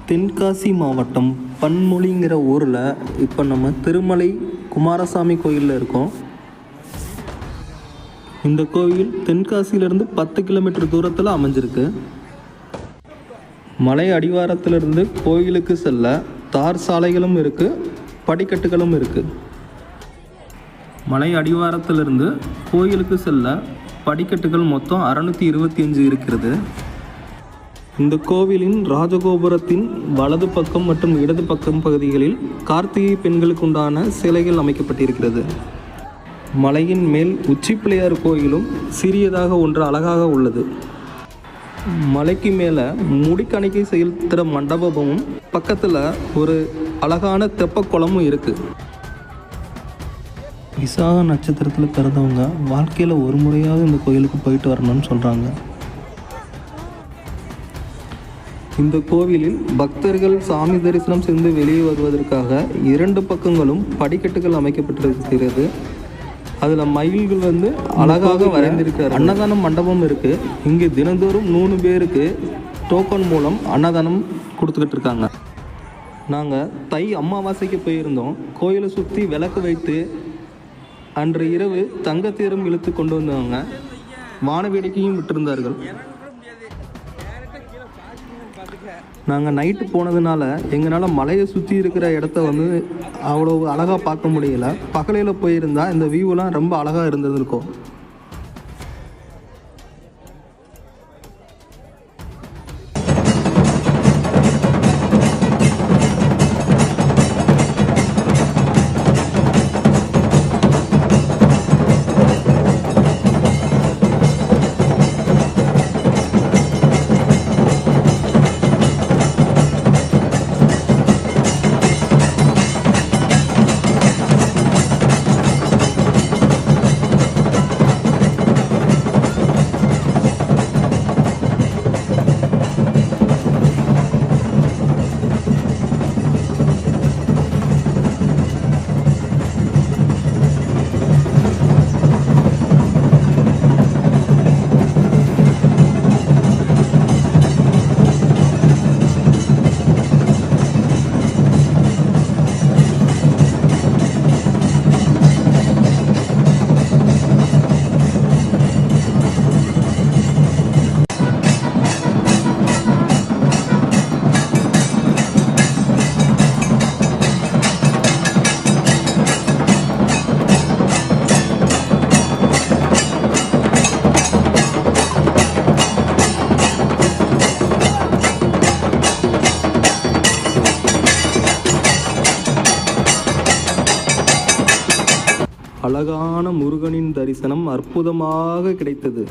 தென்காசி மாவட்டம் பன்மொழிங்கிற ஊரில் இப்போ நம்ம திருமலை குமாரசாமி கோயிலில் இருக்கோம். இந்த கோவில் தென்காசியிலேருந்து 10 கிலோமீட்டர் தூரத்தில் அமைஞ்சிருக்கு. மலை அடிவாரத்திலிருந்து கோயிலுக்கு செல்ல தார் சாலைகளும் இருக்குது, படிக்கட்டுகளும் இருக்குது. மலை அடிவாரத்திலிருந்து கோயிலுக்கு செல்ல படிக்கட்டுகள் மொத்தம் 625 இருக்கிறது. இந்த கோவிலின் ராஜகோபுரத்தின் வலது பக்கம் மற்றும் இடது பக்கம் பகுதிகளில் கார்த்திகை பெண்களுக்கு உண்டான சிலைகள் அமைக்கப்பட்டிருக்கிறது. மலையின் மேல் உச்சி பிள்ளையார் கோயிலும் சிறியதாக ஒன்று அழகாக உள்ளது. மலைக்கு மேலே முடிக்கணிக்கை செலுத்துகிற மண்டபமும் பக்கத்தில் ஒரு அழகான தெப்ப குளமும் இருக்குது. விசாக நட்சத்திரத்தில் பிறந்தவங்க வாழ்க்கையில் ஒரு முறையாவது இந்த கோயிலுக்கு போயிட்டு வரணும்னு சொல்கிறாங்க. இந்த கோவிலில் பக்தர்கள் சாமி தரிசனம் செய்து வெளியே வருவதற்காக 2 பக்கங்களும் படிக்கட்டுகள் அமைக்கப்பட்டிருக்கிறது. அதில் மயில்கள் அழகாக வரைந்திருக்கிறார். அன்னதானம் மண்டபம் இருக்குது. இங்கே தினந்தோறும் 100 பேருக்கு டோக்கன் மூலம் அன்னதானம் கொடுத்துக்கிட்டு இருக்காங்க. நாங்கள் தை அமாவாசைக்கு போயிருந்தோம். கோயிலை சுற்றி விளக்கு வைத்து அன்று இரவு தங்கத்தேரும் இழுத்து கொண்டு வந்தவங்க வானவேடிக்கையும் விட்டிருந்தார்கள். நாங்கள் நைட்டு போனதுனால எங்களால் மலையை சுற்றி இருக்கிற இடத்த அவ்வளோ அழகாக பார்க்க முடியல. பகலையில் போயிருந்தால் இந்த வியூலாம் ரொம்ப அழகாக இருந்திருக்கும். அழகான முருகனின் தரிசனம் அற்புதமாக கிடைத்தது.